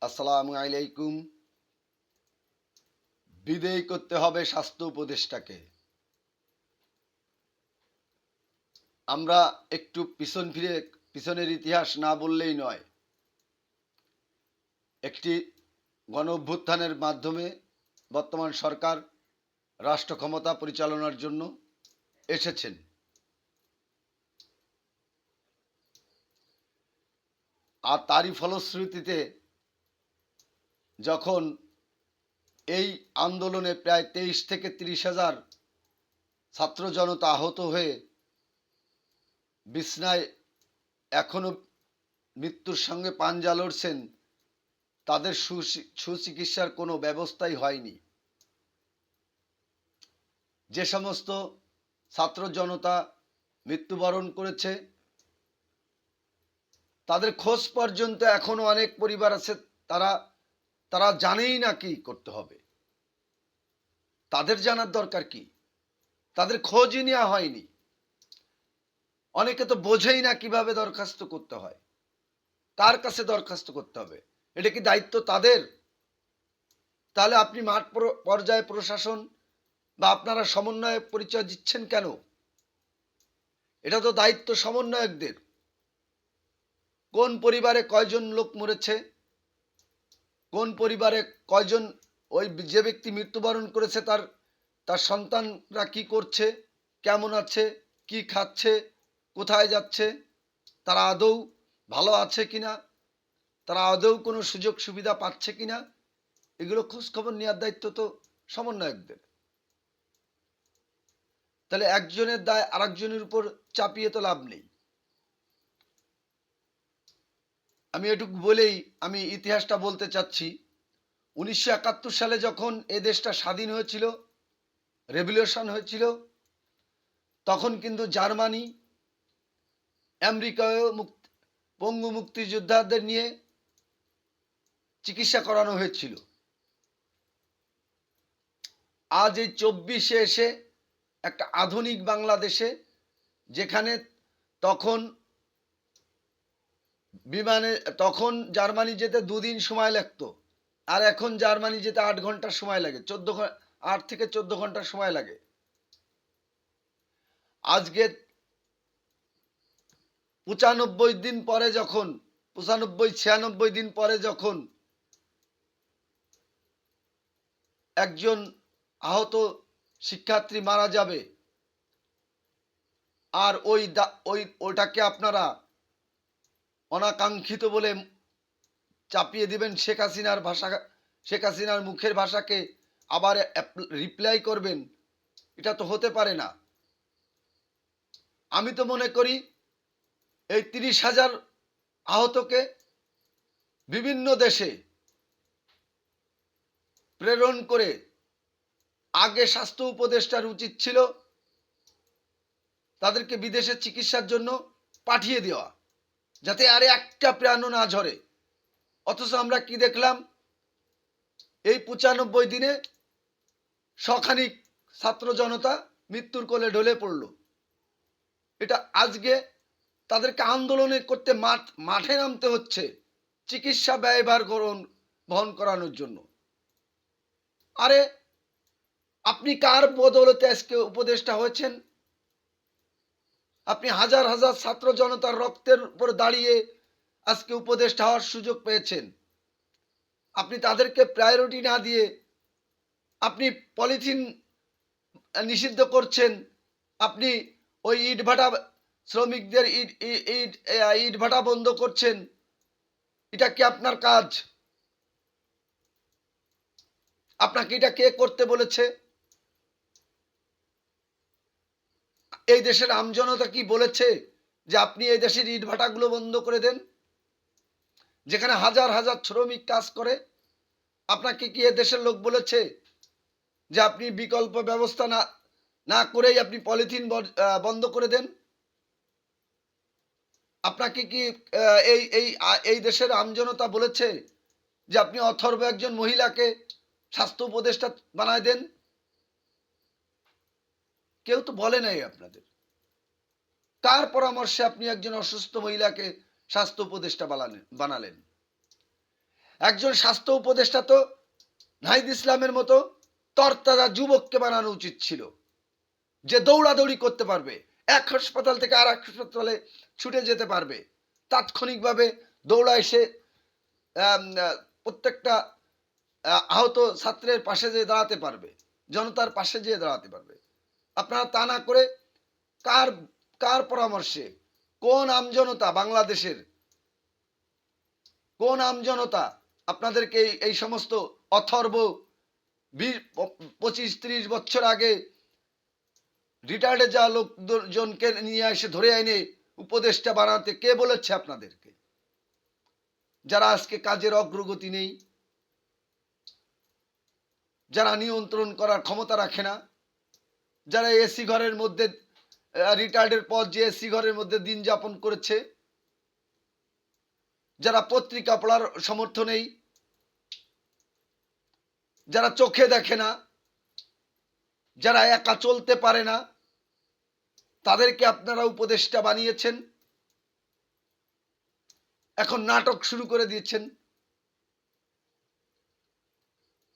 আসসালামু আলাইকুম। বিদেয় করতে হবে স্বাস্থ্য উপদেষ্টাকে। আমরা একটু পিছন ফিরে পিছনের ইতিহাস না বললেই নয়। একটি গণ অভ্যুত্থানের মাধ্যমে বর্তমান সরকার রাষ্ট্র ক্ষমতা পরিচালনার জন্য এসেছেন। আর তারই ফলশ্রুতিতে যখন এই আন্দোলনে প্রায় 23 থেকে 30,000 ছাত্র জনতা আহত হয়ে বিছনায় এখনো মৃত্যুর সঙ্গে পাঞ্জা লড়ছেন, তাদের সুচিকিৎসার কোনো ব্যবস্থাই হয়নি। যে সমস্ত ছাত্র জনতা মৃত্যুবরণ করেছে তাদের খোঁজ পর্যন্ত এখনো অনেক পরিবার আছে, তারা তারা জানেই না কি করতে হবে। তাদের জানার দরকার কি? তাদের খোঁজই নেওয়া হয়নি। অনেকে তো বোঝেই না কিভাবে দরখাস্ত করতে হয়, কার কাছে দরখাস্ত করতে হবে। এটা কি দায়িত্ব তাদের? তাহলে আপনি মাঠ পর্যায়ে প্রশাসন বা আপনারা সমন্বয়ে পরিচয় দিচ্ছেন কেন? এটা তো দায়িত্ব সমন্বয়কদের। কোন পরিবারে কয়জন লোক মরেছে, কোন পরিবারে কয়জন, ওই যে ব্যক্তি মৃত্যুবরণ করেছে তার তার সন্তানরা কি করছে, কেমন আছে, কি খাচ্ছে, কোথায় যাচ্ছে, তারা আদৌ ভালো আছে কিনা, তারা আদৌ কোনো সুযোগ সুবিধা পাচ্ছে কিনা, এগুলো খোঁজ খবর নেওয়ার দায়িত্ব তো সমন্বয়কদের। তাহলে একজনের দায় আরেকজনের উপর চাপিয়ে তো লাভ নেই। আমি এটুকু বলেই আমি ইতিহাসটা বলতে চাচ্ছি। 1971 সালে যখন এ দেশটা স্বাধীন হয়েছিল, রেভলিউশন হয়েছিল, তখন কিন্তু জার্মানি, আমেরিকায় পঙ্গু মুক্তিযোদ্ধাদের নিয়ে চিকিৎসা করানো হয়েছিল। আজ এই 24-এ এসে একটা আধুনিক বাংলাদেশে, যেখানে তখন বিমানে তখন জার্মানি যেতে 2 দিন সময় লাগতো, আর এখন জার্মানি যেতে 8 ঘন্টা সময় লাগে, 8 থেকে 14 ঘন্টা সময় লাগে। আজকে 95 দিন পরে যখন 95-96 দিন পরে যখন একজন আহত শিক্ষার্থী মারা যাবে, আর ওইটাকে আপনারা অনাকাঙ্ক্ষিত বলে চাপিয়ে দিবেন শেখ হাসিনার ভাষা, শেখ হাসিনার মুখের ভাষাকে আবার রিপ্লাই করবেন, এটা তো হতে পারে না। আমি তো মনে করি এই 30,000 আহতকে বিভিন্ন দেশে প্রেরণ করে আগে স্বাস্থ্য উপদেষ্টার উচিত ছিল তাদেরকে বিদেশে চিকিৎসার জন্য পাঠিয়ে দেওয়া, যাতে আরে একটা প্রাণও না ঝরে। অথচ আমরা কি দেখলাম, এই 95 দিনে শখানিক ছাত্র জনতা মৃত্যুর কোলে ঢলে পড়ল। এটা আজকে তাদেরকে আন্দোলনে করতে মাঠে নামতে হচ্ছে চিকিৎসা ব্যয়ভার বহন করানোর জন্য। আরে আপনি কার বদৌলতে আজকে উপদেষ্টা হয়েছেন? আপনি হাজার হাজার ছাত্র জনতার রক্তের উপর দাঁড়িয়ে আজকে উপদেষ্টা হওয়ার সুযোগ পেয়েছেন। আপনি তাদেরকে প্রায়োরিটি না দিয়ে আপনি পলিথিন নিষিদ্ধ করছেন, আপনি ওই ইটভাটা শ্রমিকদের ইটভাটা বন্ধ করছেন। এটা কি আপনার কাজ? আপনাকে এটা কে করতে বলেছে? এই দেশের আমজনতা কি বলেছে যে আপনি এই দেশের ইটভাটাগুলো বন্ধ করে দেন, যেখানে হাজার হাজার শ্রমিক কাজ করে? আপনাকে কি এ দেশের লোক বলেছে যে আপনি বিকল্প ব্যবস্থা না করেই আপনি পলিথিন বন্ধ করে দেন? আপনাকে কি এই এই এই দেশের আমজনতা বলেছে যে আপনি অথর্ব একজন মহিলাকে স্বাস্থ্য উপদেষ্টা বানায় দেন? কেউ তো বলে নাই আপনাদের। কার পরামর্শে আপনি একজন অসুস্থ মহিলাকে স্বাস্থ্য উপদেষ্টা বানালেন? একজন স্বাস্থ্য উপদেষ্টা তো নাহিদ ইসলামের মতো তরতাজা যুবককে বানানো উচিত ছিল, যে দৌড়াদৌড়ি করতে পারবে, এক হাসপাতাল থেকে আর এক হাসপাতালে ছুটে যেতে পারবে, তাৎক্ষণিকভাবে দৌড়া এসে প্রত্যেকটা আহত ছাত্রের পাশে যেয়ে দাঁড়াতে পারবে, জনতার পাশে যেয়ে দাঁড়াতে পারবে। আপনারা তা না করে কার কার পরামর্শে, কোন আমজনতা, বাংলাদেশের কোন আমজনতা আপনাদেরকে এই সমস্ত অথর্ব 25-30 বছর আগে রিটায়ার্ডে যাওয়া লোকজনকে নিয়ে এসে ধরে এনে উপদেষ্টা বানাতে কে বলেছে আপনাদেরকে? যারা আজকে কাজের অগ্রগতি নেই, যারা নিয়ন্ত্রণ করার ক্ষমতা রাখে না, যারা এসি ঘরের মধ্যে রিটায়ার্ডের পর যে এসি ঘরের মধ্যে দিন যাপন করেছে, যারা পত্রিকা পড়ার সমর্থ নেই, যারা চোখে দেখে না, যারা একা চলতে পারে না, তাদেরকে আপনারা উপদেষ্টা বানিয়েছেন। এখন নাটক শুরু করে দিয়েছেন,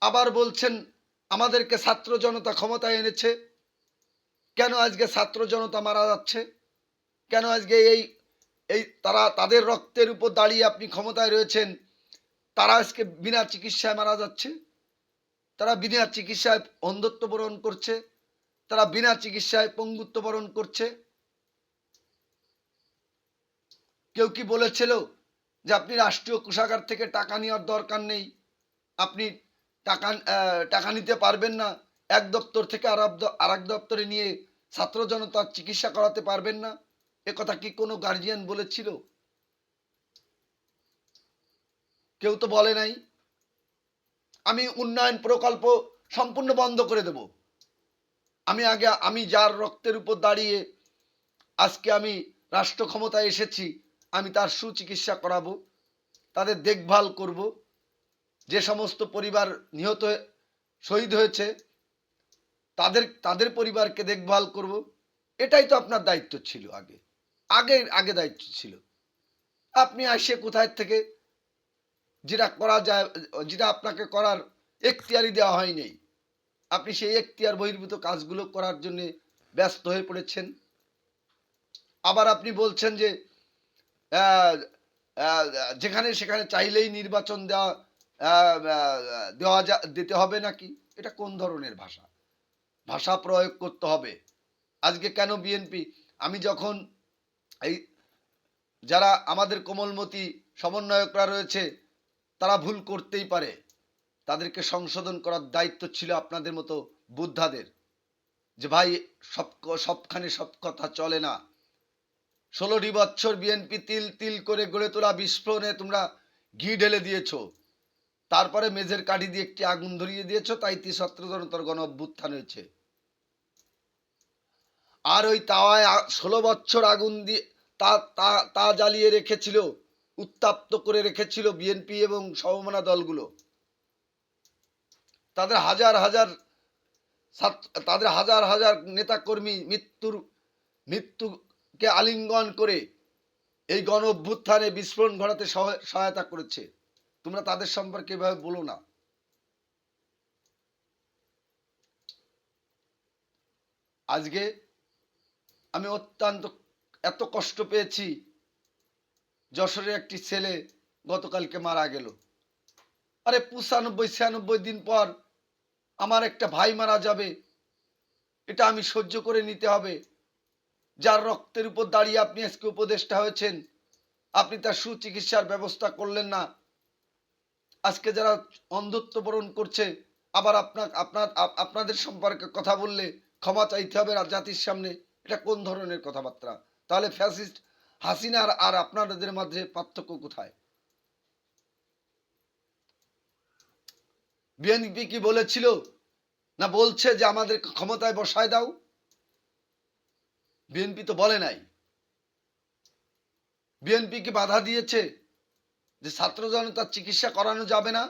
আবার বলছেন আমাদেরকে ছাত্র জনতা ক্ষমতায় এনেছে। কেন আজকে ছাত্র জনতা মারা যাচ্ছে? কেন আজকে এই তারা তাদের রক্তের উপর দাঁড়িয়ে আপনি ক্ষমতায় রয়েছেন, তারা আজকে বিনা চিকিৎসায় মারা যাচ্ছে, তারা বিনা চিকিৎসায় অন্ধত্ব বরণ করছে, তারা বিনা চিকিৎসায় পঙ্গুত্ব বরণ করছে। কেউ কি বলেছিল যে আপনি রাষ্ট্রীয় কোষাগার থেকে টাকা নেওয়ার দরকার নেই, আপনি টাকা নিতে পারবেন না, এক দপ্তর থেকে আর এক দপ্তরে নিয়ে ছাত্র জনতার চিকিৎসা করাতে পারবেন না? এ কথা কি কোনো গার্জিয়ান বলেছিল? কেউ তো বলে নাই। আমি উন্নয়ন প্রকল্প সম্পূর্ণ বন্ধ করে দেব। আমি যার রক্তের উপর দাঁড়িয়ে আজকে আমি রাষ্ট্র ক্ষমতায় এসেছি, আমি তার সুচিকিৎসা করাবো, তাদের দেখভাল করব। যে সমস্ত পরিবার নিহত শহীদ হয়েছে তাদের পরিবারকে দেখভাল করব। এটাই তো আপনার দায়িত্ব ছিল। আগে দায়িত্ব ছিল। আপনি আসে কোথায় থেকে যেটা করা যায়, যেটা আপনাকে করার এখতিয়ারই দেওয়া হয়নি, আপনি সেই এখতিয়ার বহির্ভূত কাজগুলো করার জন্য ব্যস্ত হয়ে পড়েছেন। আবার আপনি বলছেন যে যেখানে সেখানে চাইলেই নির্বাচন দিতে হবে নাকি? এটা কোন ধরনের ভাষা প্রয়োগ করতে হবে? আজকে কেন বিএনপি, আমি যখন এই যারা আমাদের কোমলমতি সমন্বয়করা রয়েছে তারা ভুল করতেই পারে, তাদেরকে সংশোধন করার দায়িত্ব ছিল আপনাদের মতো বুদ্ধাদের, যে ভাই সবখানে সব কথা চলে না। 16টি বছর বিএনপি তিল তিল করে গড়ে তোলা বিস্ফোরণে তোমরা ঘি ঢেলে দিয়েছ, তারপরে মেঝের কাঠি দিয়ে একটি আগুন ধরিয়ে দিয়েছ, তাই ছাত্র জনতার গণ অভ্যুত্থান হয়েছে। আর ওই তাওয়ায় 16 বছর আগুন দিয়ে তা জ্বালিয়ে রেখেছিল, উত্তাপ্ত করে রেখেছিল বিএনপি এবং সমমনা দলগুলো। তাদের হাজার হাজার নেতাকর্মী মৃত্যুকে আলিঙ্গন করে এই গণ অভ্যুত্থানে বিস্ফোরণ ঘটাতে সহায়তা করেছে। তোমরা তাদের সম্পর্কে এভাবে বলো না। আজকে আমি অত্যন্ত এত কষ্ট পেয়েছি, যশোরের একটি ছেলে গতকালকে মারা গেল। আরে 95-96 দিন পর আমার একটা ভাই মারা যাবে, এটা আমি সহ্য করে নিতে হবে? যার রক্তের উপর দাঁড়িয়ে আপনি আজকে উপদেষ্টা হয়েছেন, আপনি তার সুচিকিৎসার ব্যবস্থা করলেন না। আজকে যারা অন্ধত্ব বরণ করছে, আবার আপনাদের সম্পর্কে কথা বললে ক্ষমা চাইতে হবে জাতির সামনে। এটা কোন ধরনের কথাবার্তা? তাহলে ফ্যাসিস্ট হাসিনা আর আপনাদের মাঝে পার্থক্য কোথায়? বিএনপি কি বলেছিল না বলছে যে আমাদের ক্ষমতায় বসায় দাও? বিএনপি তো বলে নাই। বিএনপি কি বাধা দিয়েছে যে ছাত্র জনতার চিকিৎসা করানো যাবে না?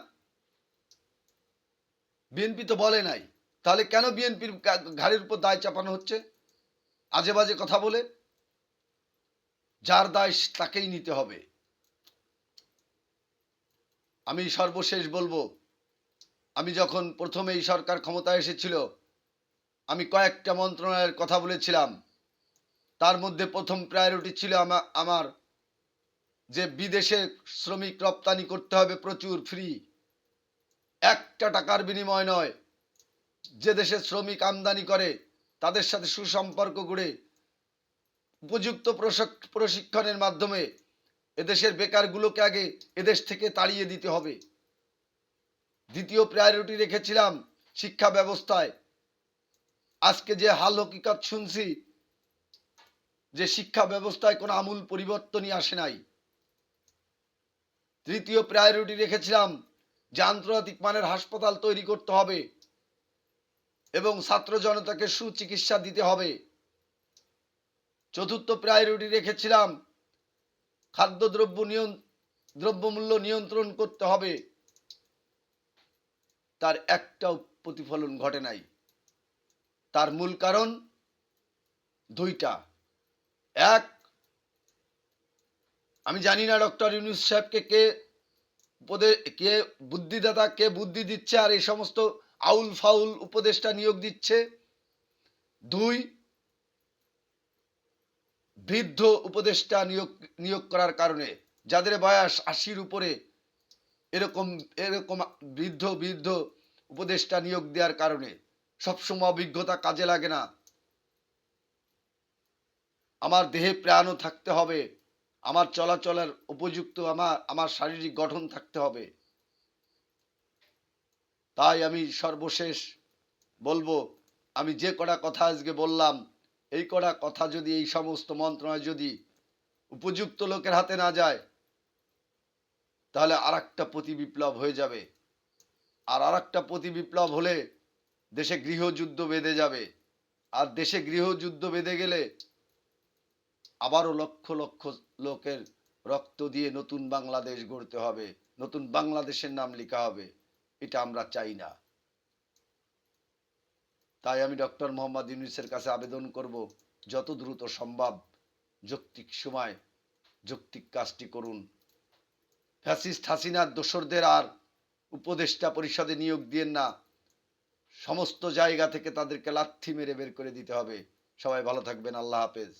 বিএনপি তো বলে নাই। তাহলে কেন বিএনপির ঘাড়ের উপর দায় চাপানো হচ্ছে আজে বাজে কথা বলে? যার দায় তাকেই নিতে হবে। আমি সর্বশেষ বলবো, আমি যখন প্রথমে এই সরকার ক্ষমতায় এসেছিল, আমি কয়েকটা মন্ত্রণালয়ের কথা বলেছিলাম। তার মধ্যে প্রথম প্রায়োরিটি ছিল আমার যে বিদেশে শ্রমিক রপ্তানি করতে হবে প্রচুর, ফ্রি, একটা টাকার বিনিময় নয়। যে দেশে শ্রমিক আমদানি করে তাদের সাথে সুসম্পর্ক গড়ে উপযুক্ত প্রশিক্ষণের মাধ্যমে এদেশের বেকারগুলোকে আগে এদেশ থেকে তাড়িয়ে দিতে হবে। দ্বিতীয় প্রায়োরিটি রেখেছিলাম শিক্ষা ব্যবস্থায়। আজকে যে হাল হকিকত শুনছি যে শিক্ষা ব্যবস্থায় কোনো আমূল পরিবর্তনই আসে নাই। তৃতীয় প্রায়োরিটি রেখেছিলাম যে আন্তর্জাতিক মানের হাসপাতাল তৈরি করতে হবে এবং ছাত্র জনতাকে সুচিকিৎসা দিতে হবে। চতুর্থ প্রায়োরিটি রেখেছিলাম দ্রব্যমূল্য নিয়ন্ত্রণ করতে হবে। তার একটাও প্রতিফলন ঘটে নাই। তার মূল কারণ দুইটা। এক, আমি জানি না ডক্টর ইউনূস সাহেবকে কে বুদ্ধিদাতা, কে বুদ্ধি দিচ্ছে আর এই সমস্ত আউল ফাউল উপদেষ্টা নিয়োগ দিচ্ছে। দুই, বৃদ্ধ উপদেষ্টা নিয়োগ করার কারণে, যাদের বয়স ৮০-র উপরে, এরকম এরকম বৃদ্ধ উপদেষ্টা নিয়োগ দেওয়ার কারণে সবসময় অভিজ্ঞতা কাজে লাগে না। আমার দেহে প্রাণও থাকতে হবে, আমার চলাচলের উপযুক্ত আমার শারীরিক গঠন থাকতে হবে। তাই আমি সর্বশেষ বলবো, আমি যে কটা কথা আজকে বললাম, এই কটা কথা যদি এই সমস্ত মন্ত্রণালয় যদি উপযুক্ত লোকের হাতে না যায়, তাহলে আর একটা প্রতি বিপ্লব হয়ে যাবে। আর একটা প্রতি বিপ্লব হলে দেশে গৃহযুদ্ধ বেঁধে যাবে। আর দেশে গৃহযুদ্ধ বেঁধে গেলে আবারও লক্ষ লক্ষ লোকের রক্ত দিয়ে নতুন বাংলাদেশ গড়তে হবে, নতুন বাংলাদেশের নাম লেখা হবে। এটা আমরা চাই না। তাই আমি ডক্টর মোহাম্মদ ইউনূসের কাছে আবেদন করব, যত দ্রুত সম্ভব যৌক্তিক সময় যৌক্তিক কাজটি করুন। ফ্যাসিস্ট হাসিনার দোসরদের আর উপদেষ্টা পরিষদে নিয়োগ দিয়েন না। সমস্ত জায়গা থেকে তাদেরকে লাথি মেরে বের করে দিতে হবে। সবাই ভালো থাকবেন। আল্লাহ হাফেজ।